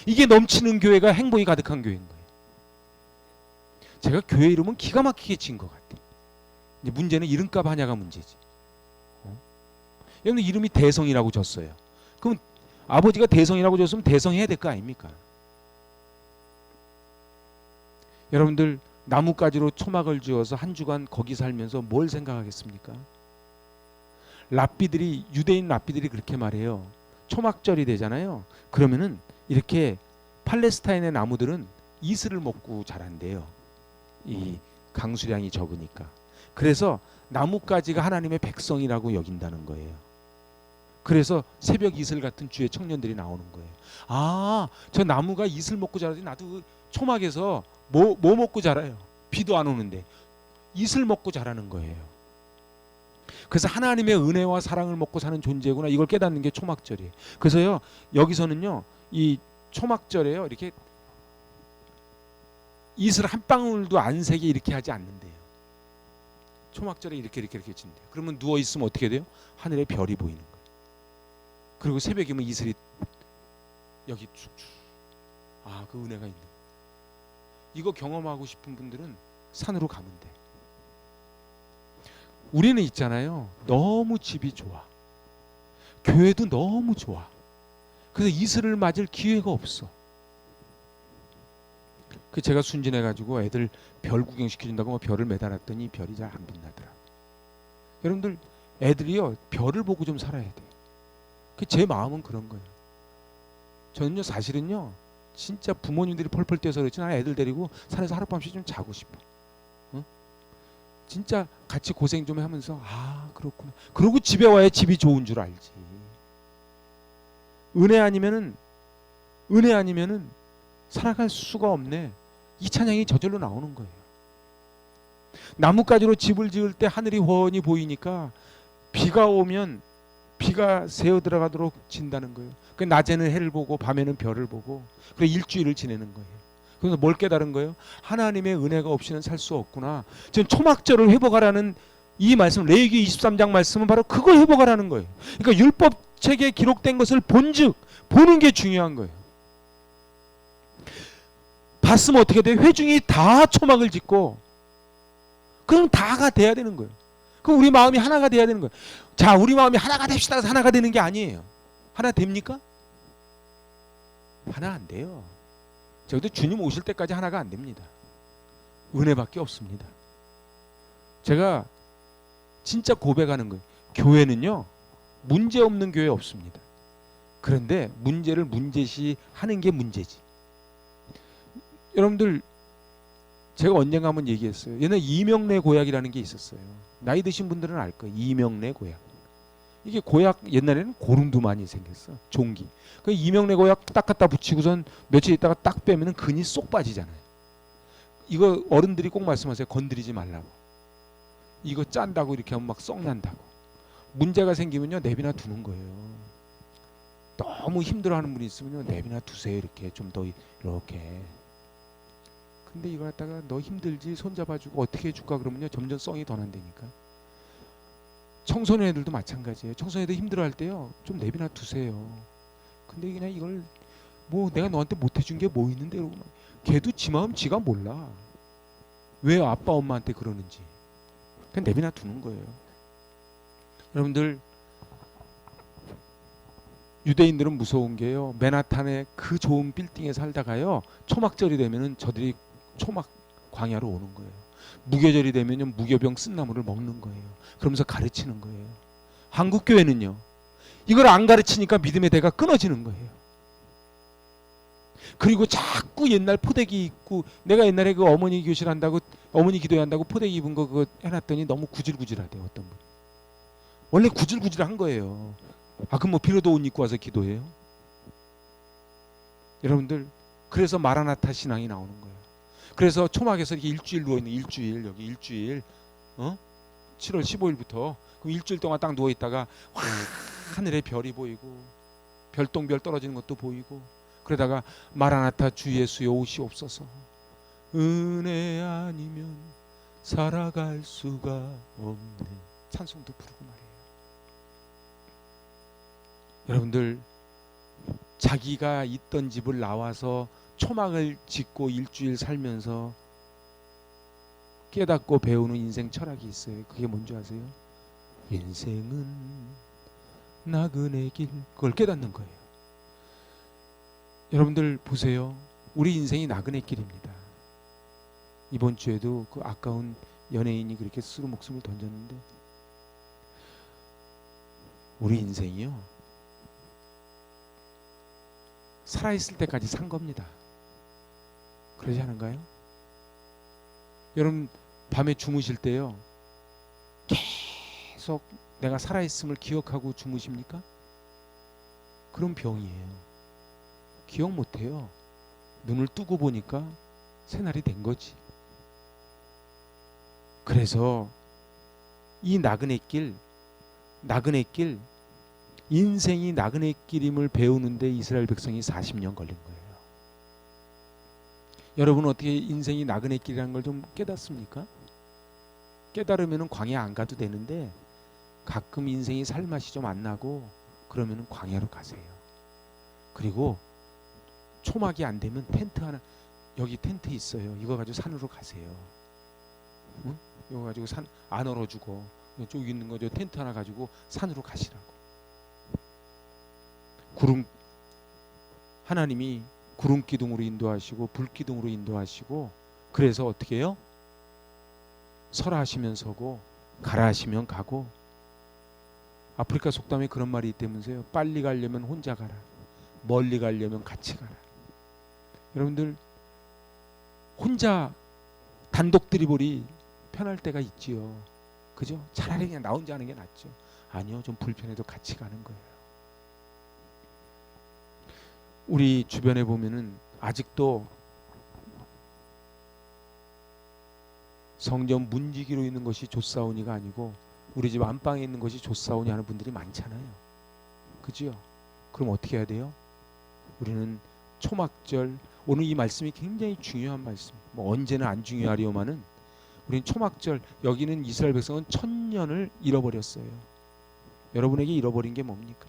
이게 넘치는 교회가 행복이 가득한 교회인 거예요. 제가 교회 이름은 기가 막히게 지은 것 같아요. 이제 문제는 이름값 하냐가 문제지. 여러분 이름이 대성이라고 줬어요. 그럼 아버지가 대성이라고 줬으면 대성해야 될 거 아닙니까? 여러분들 나뭇가지로 초막을 지어서 한 주간 거기 살면서 뭘 생각하겠습니까? 랍비들이 유대인 랍비들이 그렇게 말해요. 초막절이 되잖아요. 그러면은 이렇게 팔레스타인의 나무들은 이슬을 먹고 자란대요. 이 강수량이 적으니까. 그래서 나뭇가지가 하나님의 백성이라고 여긴다는 거예요. 그래서 새벽 이슬 같은 주의 청년들이 나오는 거예요. 저 나무가 이슬 먹고 자라지 나도 초막에서 뭐 먹고 자라요. 비도 안 오는데 이슬 먹고 자라는 거예요. 그래서 하나님의 은혜와 사랑을 먹고 사는 존재구나 이걸 깨닫는 게 초막절이에요. 그래서요 여기서는요 이 초막절에요 이렇게 이슬 한 방울도 안 새게 이렇게 하지 않는데요. 초막절에 이렇게 진대요. 그러면 누워 있으면 어떻게 돼요? 하늘에 별이 보이는 거예요. 그리고 새벽이면 이슬이 여기 쭉쭉 그 은혜가 있는 거예요. 이거 경험하고 싶은 분들은 산으로 가면 돼. 우리는 있잖아요. 너무 집이 좋아. 교회도 너무 좋아. 그래서 이슬을 맞을 기회가 없어. 그 제가 순진해가지고 애들 별 구경시켜준다고 별을 매달았더니 별이 잘 안 빛나더라. 여러분들 애들이요 별을 보고 좀 살아야 돼. 제 마음은 그런 거예요. 저는요 사실은요 진짜 부모님들이 펄펄 뛰어서 그렇지 나는 애들 데리고 산에서 하룻밤씩 좀 자고 싶어. 응? 진짜 같이 고생 좀 하면서 그렇구나. 그러고 집에 와야 집이 좋은 줄 알지. 은혜 아니면은 살아갈 수가 없네. 이 찬양이 저절로 나오는 거예요. 나뭇가지로 집을 지을 때 하늘이 훤히 보이니까 비가 오면 비가 새어 들어가도록 진다는 거예요. 그 낮에는 해를 보고 밤에는 별을 보고 그래 일주일을 지내는 거예요. 그래서 뭘 깨달은 거예요? 하나님의 은혜가 없이는 살 수 없구나. 지금 초막절을 회복하라는 이 말씀 레위기 23장 말씀은 바로 그걸 회복하라는 거예요. 그러니까 율법책에 기록된 것을 본즉 보는 게 중요한 거예요. 봤으면 어떻게 돼요? 회중이 다 초막을 짓고 그럼 다가 돼야 되는 거예요. 그럼 우리 마음이 하나가 돼야 되는 거예요. 자, 우리 마음이 하나가 됩시다 해서 하나가 되는 게 아니에요. 하나 됩니까? 하나 안 돼요. 저도 주님 오실 때까지 하나가 안 됩니다. 은혜밖에 없습니다. 제가 진짜 고백하는 거예요. 교회는요, 문제 없는 교회 없습니다. 그런데 문제를 문제시 하는 게 문제지. 여러분들, 제가 언젠가 한번 얘기했어요. 옛날 이명래 고약이라는 게 있었어요. 나이 드신 분들은 알 거예요. 이명래 고약. 이게 고약, 옛날에는 고름도 많이 생겼어. 종기. 그 이명래 고약 딱 갖다 붙이고선 며칠 있다가 딱 빼면은 근이 쏙 빠지잖아요. 이거 어른들이 꼭 말씀하세요. 건드리지 말라고. 이거 짠다고 이렇게 하면 막 썩난다고. 문제가 생기면요, 내비나 두는 거예요. 너무 힘들어하는 분이 있으면요, 내비나 두세요. 이렇게 좀 더 이렇게. 근데 이거 갖다가 너 힘들지, 손잡아주고 어떻게 해줄까 그러면요, 점점 썽이 더 난다니까. 청소년 애들도 마찬가지예요. 청소년 애들 힘들어할 때요, 좀 내비나 두세요. 근데 그냥 이걸 뭐 내가 너한테 못 해준 게 뭐 있는데 이러고 막. 걔도 지 마음 지가 몰라. 왜 아빠 엄마한테 그러는지. 그냥 내비나 두는 거예요. 여러분들, 유대인들은 무서운 게요, 맨하탄의 그 좋은 빌딩에 살다가요, 초막절이 되면은 저들이 초막 광야로 오는 거예요. 무교절이 되면요, 무교병 쓴나물을 먹는 거예요. 그러면서 가르치는 거예요. 한국 교회는요, 이걸 안 가르치니까 믿음의 대가 끊어지는 거예요. 그리고 자꾸 옛날 포대기 입고, 내가 옛날에 그 어머니 교실 한다고, 어머니 기도한다고 포대기 입은 거 그거 해놨더니 너무 구질구질하대요. 어떤 분 원래 구질구질한 거예요. 아, 그럼 뭐 비로도 옷 입고 와서 기도해요? 여러분들, 그래서 마라나타 신앙이 나오는 거예요. 그래서 초막에서 이렇게 일주일 누워있는, 일주일, 여기 일주일, 7월 15일부터 그럼 일주일 동안 딱 누워있다가 하늘에 별이 보이고 별똥별 떨어지는 것도 보이고, 그러다가 마라나타 주 예수여 오시옵소서, 은혜 아니면 살아갈 수가 없네, 찬송도 부르고 말이에요. 여러분들, 자기가 있던 집을 나와서 초막을 짓고 일주일 살면서 깨닫고 배우는 인생 철학이 있어요. 그게 뭔지 아세요? 인생은 나그네 길. 그걸 깨닫는 거예요. 여러분들 보세요. 우리 인생이 나그네 길입니다. 이번 주에도 그 아까운 연예인이 그렇게 스스로 목숨을 던졌는데, 우리 인생이요, 살아있을 때까지 산 겁니다. 그러지 않은가요? 여러분, 밤에 주무실 때요, 계속 내가 살아있음을 기억하고 주무십니까? 그런 병이에요. 기억 못해요. 눈을 뜨고 보니까 새날이 된 거지. 그래서 이 나그네 길, 인생이 나그네 길임을 배우는데 이스라엘 백성이 40년 걸린 거예요. 여러분은 어떻게 인생이 나그네 길이라는 걸 좀 깨닫습니까? 깨달으면 광야 안 가도 되는데, 가끔 인생이 살맛이 좀 안 나고 그러면 광야로 가세요. 그리고 초막이 안 되면 텐트 하나, 여기 텐트 있어요. 이거 가지고 산으로 가세요. 응? 이거 가지고 산 안 얼어 죽어. 쭉 있는 거죠. 텐트 하나 가지고 산으로 가시라고. 하나님이 구름 기둥으로 인도하시고 불 기둥으로 인도하시고, 그래서 어떻게 해요? 서라 하시면 서고 가라 하시면 가고. 아프리카 속담에 그런 말이 있다면서요. 빨리 가려면 혼자 가라, 멀리 가려면 같이 가라. 여러분들, 혼자 단독 드리블이 편할 때가 있지요. 그죠? 차라리 그냥 나 혼자 하는 게 낫죠. 아니요, 좀 불편해도 같이 가는 거예요. 우리 주변에 보면은 아직도 성전 문지기로 있는 것이 좋사오니가 아니고 우리 집 안방에 있는 것이 좋사오니 하는 분들이 많잖아요. 그죠? 그럼 어떻게 해야 돼요? 우리는 초막절, 오늘 이 말씀이 굉장히 중요한 말씀. 뭐 언제나 안 중요하리오마는, 우리는 초막절, 여기는 이스라엘 백성은 1000년을 잃어버렸어요. 여러분에게 잃어버린 게 뭡니까?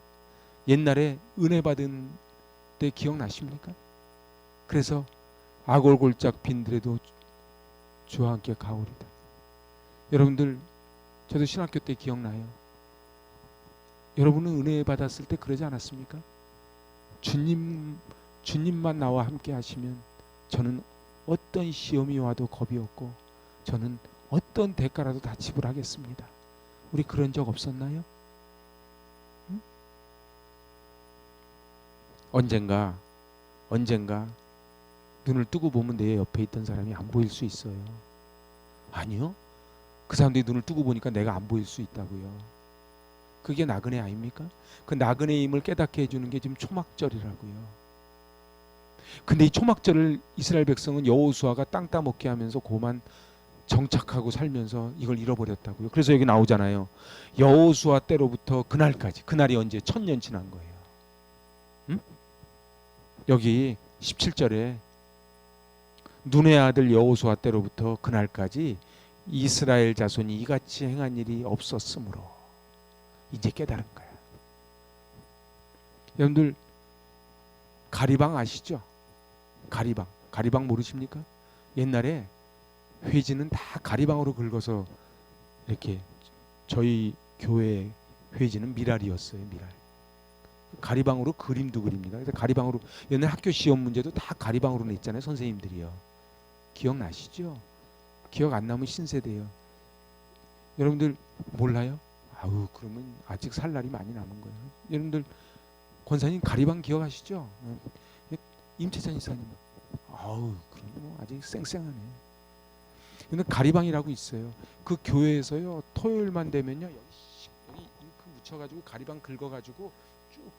옛날에 은혜 받은 때 기억나십니까? 그래서 아골골짝 빈들에도 주와 함께 가오리다. 여러분들, 저도 신학교 때 기억나요. 여러분은 은혜 받았을 때 그러지 않았습니까? 주님만 나와 함께 하시면 저는 어떤 시험이 와도 겁이 없고 저는 어떤 대가라도 다 지불하겠습니다. 우리 그런 적 없었나요? 응? 언젠가 눈을 뜨고 보면 내 옆에 있던 사람이 안 보일 수 있어요. 아니요. 그 사람들이 눈을 뜨고 보니까 내가 안 보일 수 있다고요. 그게 나그네 아닙니까? 그 나그네의 힘을 깨닫게 해주는 게 지금 초막절이라고요. 근데 이 초막절을 이스라엘 백성은 여호수아가 땅 따먹게 하면서 고만 정착하고 살면서 이걸 잃어버렸다고요. 그래서 여기 나오잖아요. 여호수아 때로부터 그날까지. 그날이 언제? 1000년 지난 거예요. 응? 여기 17절에 눈의 아들 여호수아 때로부터 그날까지 이스라엘 자손이 이같이 행한 일이 없었으므로 이제 깨달은 거야. 여러분들 가리방 아시죠? 가리방 모르십니까? 옛날에 회지는 다 가리방으로 긁어서 이렇게 저희 교회 회지는 미랄이었어요. 미랄. 가리방으로 그림도 그립니다. 그래서 가리방으로 옛날 학교 시험 문제도 다 가리방으로 냈잖아요. 선생님들이요. 기억나시죠? 기억 안 나면 신세대요. 여러분들 몰라요? 아우 그러면 아직 살 날이 많이 남은 거예요. 여러분들 권사님 가리방 기억하시죠? 임채찬 이사님. 아우 그럼 뭐 아직 쌩쌩하네. 근데 가리방이라고 있어요. 그 교회에서요 토요일만 되면요 여기 잉크 묻혀가지고 가리방 긁어가지고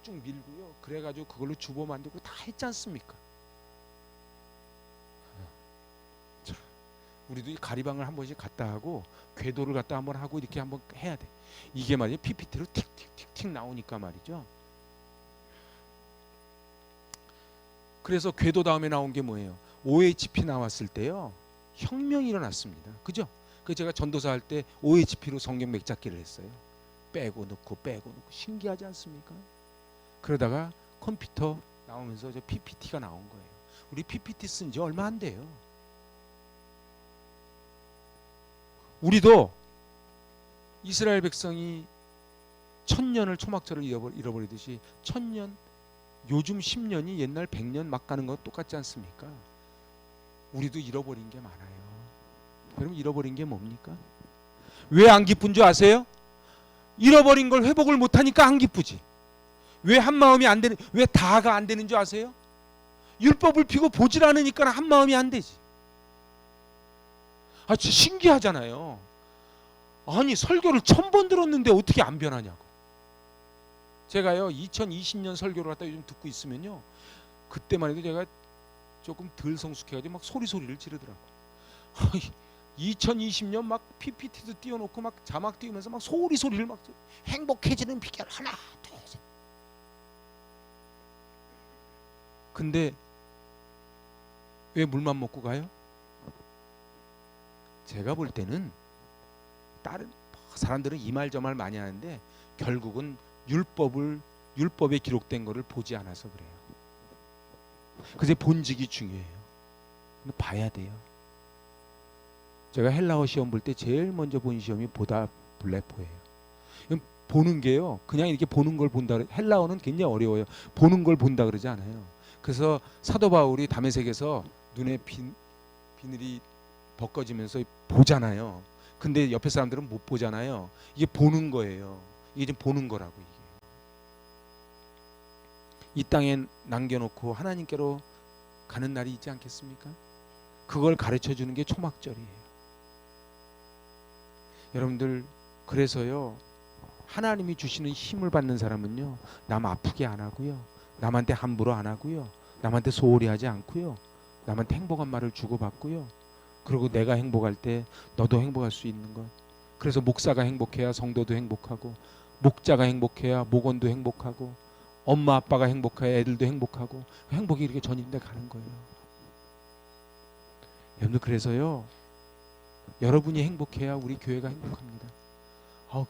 쭉쭉 밀고요. 그래가지고 그걸로 주보 만들고 다 했지 않습니까? 자, 우리도 이 가리방을 한 번씩 갖다 하고 궤도를 갖다 한번 하고 이렇게 한번 해야 돼. 이게 말이에요. PPT로 틱틱틱틱 나오니까 말이죠. 그래서 궤도 다음에 나온 게 뭐예요? OHP 나왔을 때요. 혁명이 일어났습니다. 그죠? 그 제가 전도사 할 때 OHP로 성경 맥잡기를 했어요. 빼고 넣고 신기하지 않습니까? 그러다가 컴퓨터 나오면서 저 PPT가 나온 거예요. 우리 PPT 쓴 지 얼마 안 돼요. 우리도 이스라엘 백성이 1000년을 초막절을 잃어버리듯이 1000년 요즘 10년이 옛날 100년 막 가는 거 똑같지 않습니까? 우리도 잃어버린 게 많아요. 여러분 잃어버린 게 뭡니까? 왜 안 기쁜 줄 아세요? 잃어버린 걸 회복을 못하니까 안 기쁘지. 왜 한 마음이 안 되는, 왜 다가 안 되는 줄 아세요? 율법을 피고 보질 않으니까 한 마음이 안 되지. 아, 진짜 신기하잖아요. 아니 설교를 1000번 들었는데 어떻게 안 변하냐고. 제가요 2020년 설교를 갖다 요즘 듣고 있으면요 그때만 해도 제가 조금 덜 성숙해가지고 막 소리를 지르더라고. 2020년 막 PPT도 띄워놓고 막 자막 띄우면서 막 소리를 막 행복해지는 비결 하나 둘 셋. 근데 왜 물만 먹고 가요? 제가 볼 때는 다른 사람들은 이 말 저 말 많이 하는데 결국은 율법에 기록된 거를 보지 않아서 그래요. 그래서 본직이 중요해요. 봐야 돼요. 제가 헬라어 시험 볼 때 제일 먼저 본 시험이 보다 블레포예요. 보는 게요. 그냥 이렇게 보는 걸 본다. 헬라어는 굉장히 어려워요. 보는 걸 본다 그러지 않아요. 그래서 사도 바울이 다메섹에서 눈에 비늘이 벗겨지면서 보잖아요. 근데 옆에 사람들은 못 보잖아요. 이게 보는 거예요. 이게 지금 보는 거라고 이게. 이 땅에 남겨놓고 하나님께로 가는 날이 있지 않겠습니까? 그걸 가르쳐 주는 게 초막절이에요. 여러분들 그래서요 하나님이 주시는 힘을 받는 사람은요 남 아프게 안 하고요 남한테 함부로 안 하고요 남한테 소홀히 하지 않고요 남한테 행복한 말을 주고받고요 그리고 내가 행복할 때 너도 행복할 수 있는 것. 그래서 목사가 행복해야 성도도 행복하고 목자가 행복해야 목원도 행복하고 엄마 아빠가 행복해야 애들도 행복하고 행복이 이렇게 전인돼 가는 거예요. 여러분들 그래서요 여러분이 행복해야 우리 교회가 행복합니다.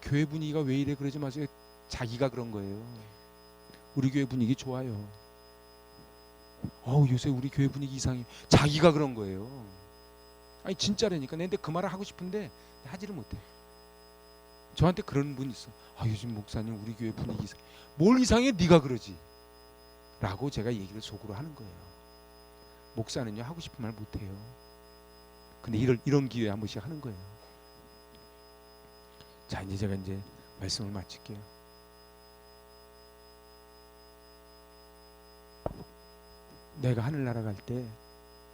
교회 분위기가 왜 이래 그러지 마세요. 자기가 그런 거예요. 우리 교회 분위기 좋아요. 요새 우리 교회 분위기 이상해. 자기가 그런 거예요. 아니 진짜라니까. 근데 그 말을 하고 싶은데 하지를 못해. 저한테 그런 분 있어. 요즘 목사님 우리 교회 분위기 이상해. 뭘 이상해? 네가 그러지 라고 제가 얘기를 속으로 하는 거예요. 목사는요 하고 싶은 말 못해요. 근데 이런 기회에 한 번씩 하는 거예요. 자, 이제 제가 말씀을 마칠게요. 내가 하늘나라 갈 때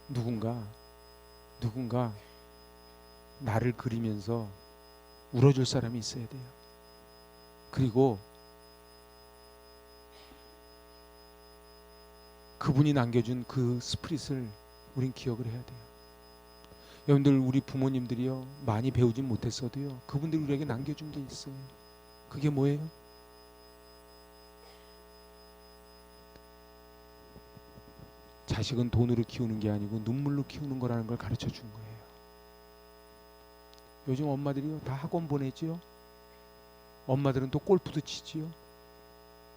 누군가 나를 그리면서 울어줄 사람이 있어야 돼요. 그리고 그분이 남겨준 그 스피릿을 우린 기억을 해야 돼요. 여러분들, 우리 부모님들이요 많이 배우진 못했어도요 그분들이 우리에게 남겨준 게 있어요. 그게 뭐예요? 자식은 돈으로 키우는 게 아니고 눈물로 키우는 거라는 걸 가르쳐 준 거예요. 요즘 엄마들이요 다 학원 보내지요. 엄마들은 또 골프도 치지요.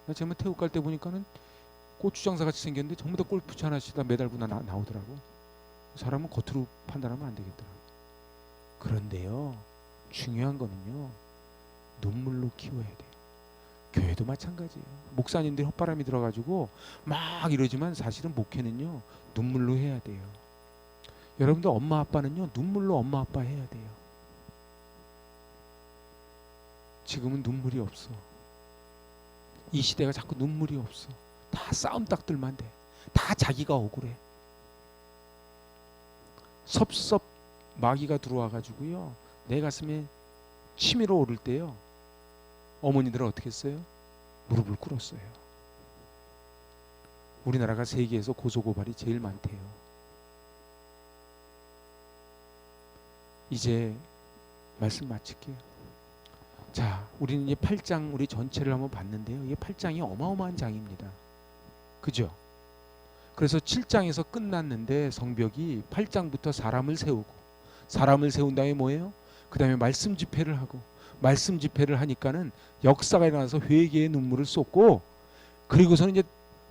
나 지금 태국 갈 때 보니까는 고추장사 같이 생겼는데 전부 다 골프채 하나씩 다 매달고 나오더라고. 사람은 겉으로 판단하면 안 되겠더라고. 그런데요 중요한 거는요 눈물로 키워야 돼요. 교회도 마찬가지예요. 목사님들이 헛바람이 들어가지고 막 이러지만 사실은 목회는요 눈물로 해야 돼요. 여러분들 엄마 아빠는요 눈물로 엄마 아빠 해야 돼요. 지금은 눈물이 없어. 이 시대가 자꾸 눈물이 없어. 다 싸움닭들만 돼. 다 자기가 억울해. 섭섭 마귀가 들어와 가지고요 내 가슴에 치밀어 오를 때요 어머니들은 어떻게 했어요? 무릎을 꿇었어요. 우리나라가 세계에서 고소고발이 제일 많대요. 이제 말씀 마칠게요. 자, 우리는 이제 8장 우리 전체를 한번 봤는데요. 이게 8장이 어마어마한 장입니다. 그죠? 그래서 7장에서 끝났는데 성벽이 8장부터 사람을 세운 다음에 뭐예요? 그 다음에 말씀 집회를 하고, 말씀 집회를 하니까는 역사가 일어나서 회개의 눈물을 쏟고, 그리고서는 이제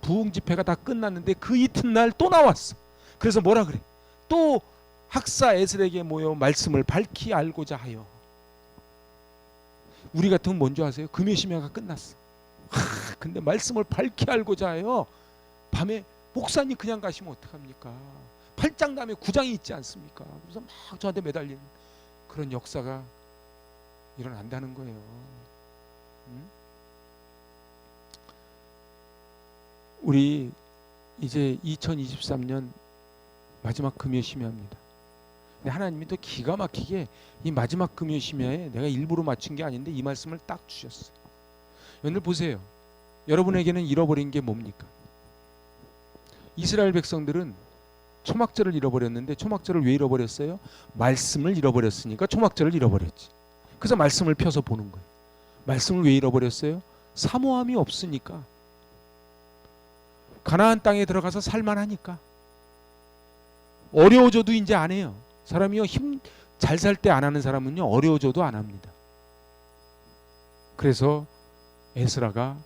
부흥 집회가 다 끝났는데 그 이튿날 또 나왔어. 그래서 뭐라 그래? 또 학사 에스겔에게 모여 말씀을 밝히 알고자 하여. 우리 같으면 뭔지 아세요? 금요심야가 끝났어. 근데 말씀을 밝히 알고자 하여 밤에 목사님 그냥 가시면 어떡합니까? 8장 다음에 9장이 있지 않습니까? 그래서 막 저한테 매달리는 그런 역사가 일어난다는 거예요. 우리 이제 2023년 마지막 금요심야입니다. 근데 하나님이 또 기가 막히게 이 마지막 금요심야에 내가 일부러 맞춘 게 아닌데 이 말씀을 딱 주셨어요. 여러분들 보세요. 여러분에게는 잃어버린 게 뭡니까? 이스라엘 백성들은 초막절을 잃어버렸는데 초막절을 왜 잃어버렸어요? 말씀을 잃어버렸으니까 초막절을 잃어버렸지. 그래서 말씀을 펴서 보는 거예요. 말씀을 왜 잃어버렸어요? 사모함이 없으니까. 가나안 땅에 들어가서 살만하니까. 어려워져도 이제 안 해요. 사람이요 잘 살 때 안 하는 사람은요 어려워져도 안 합니다. 그래서 에스라가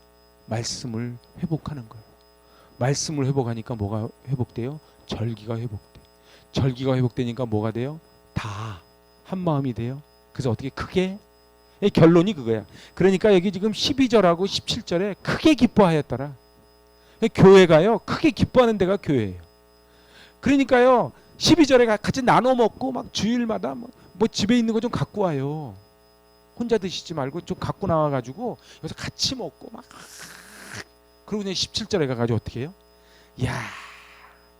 말씀을 회복하는 거예요. 말씀을 회복하니까 뭐가 회복돼요? 절기가 회복돼. 절기가 회복되니까 뭐가 돼요? 다 한 마음이 돼요. 그래서 어떻게 크게? 결론이 그거야. 그러니까 여기 지금 12절하고 17절에 크게 기뻐하였더라. 교회가요 크게 기뻐하는 데가 교회예요. 그러니까요 12절에 같이 나눠 먹고 막 주일마다 뭐 집에 있는 거 좀 갖고 와요. 혼자 드시지 말고 좀 갖고 나와가지고 여기서 같이 먹고 막. 그리고 이제 17절에 가가지고 어떻게 해요? 야,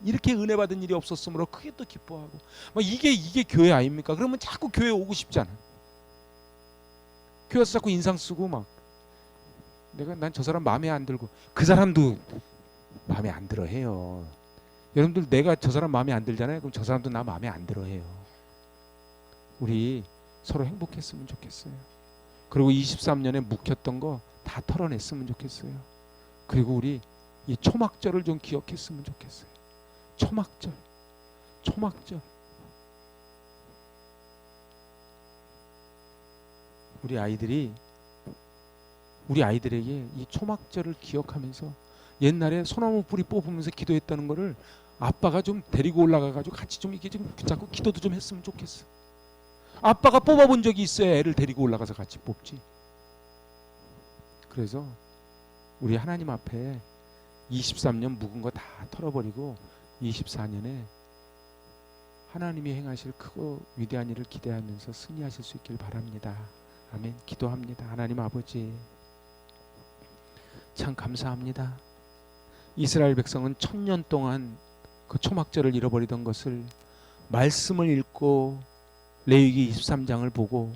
이렇게 은혜 받은 일이 없었으므로 크게 또 기뻐하고. 막 이게 교회 아닙니까? 그러면 자꾸 교회 오고 싶잖아. 교회 와서 자꾸 인상 쓰고 막 난 저 사람 마음에 안 들고 그 사람도 마음에 안 들어 해요. 여러분들 내가 저 사람 마음에 안 들잖아요. 그럼 저 사람도 나 마음에 안 들어 해요. 우리 서로 행복했으면 좋겠어요. 그리고 23년에 묵혔던 거 다 털어냈으면 좋겠어요. 그리고 우리 이 초막절을 좀 기억했으면 좋겠어요. 초막절. 우리 아이들에게 이 초막절을 기억하면서 옛날에 소나무 뿌리 뽑으면서 기도했다는 거를 아빠가 좀 데리고 올라가가지고 같이 좀 이렇게 좀 자꾸 기도도 좀 했으면 좋겠어. 아빠가 뽑아본 적이 있어야 애를 데리고 올라가서 같이 뽑지. 그래서 우리 하나님 앞에 23년 묵은 거 다 털어버리고 2024년에 하나님이 행하실 크고 위대한 일을 기대하면서 승리하실 수 있길 바랍니다. 아멘. 기도합니다. 하나님 아버지, 참 감사합니다. 이스라엘 백성은 1000년 동안 그 초막절을 잃어버리던 것을 말씀을 읽고 레위기 23장을 보고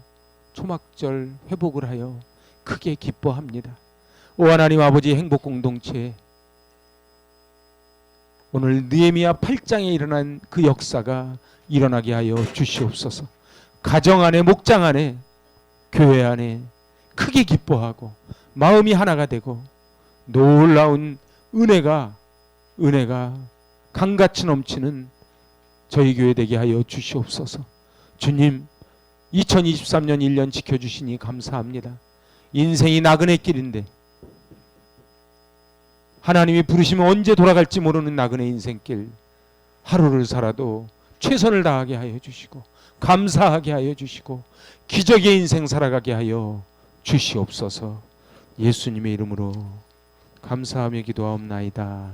초막절 회복을 하여 크게 기뻐합니다. 오 하나님 아버지, 행복 공동체, 오늘 느헤미야 8장에 일어난 그 역사가 일어나게 하여 주시옵소서. 가정 안에, 목장 안에, 교회 안에 크게 기뻐하고 마음이 하나가 되고 놀라운 은혜가 강같이 넘치는 저희 교회 되게 하여 주시옵소서. 주님, 2023년 1년 지켜주시니 감사합니다. 인생이 나그네 길인데 하나님이 부르시면 언제 돌아갈지 모르는 나그네 인생길, 하루를 살아도 최선을 다하게 하여 주시고 감사하게 하여 주시고 기적의 인생 살아가게 하여 주시옵소서. 예수님의 이름으로 감사하며 기도하옵나이다.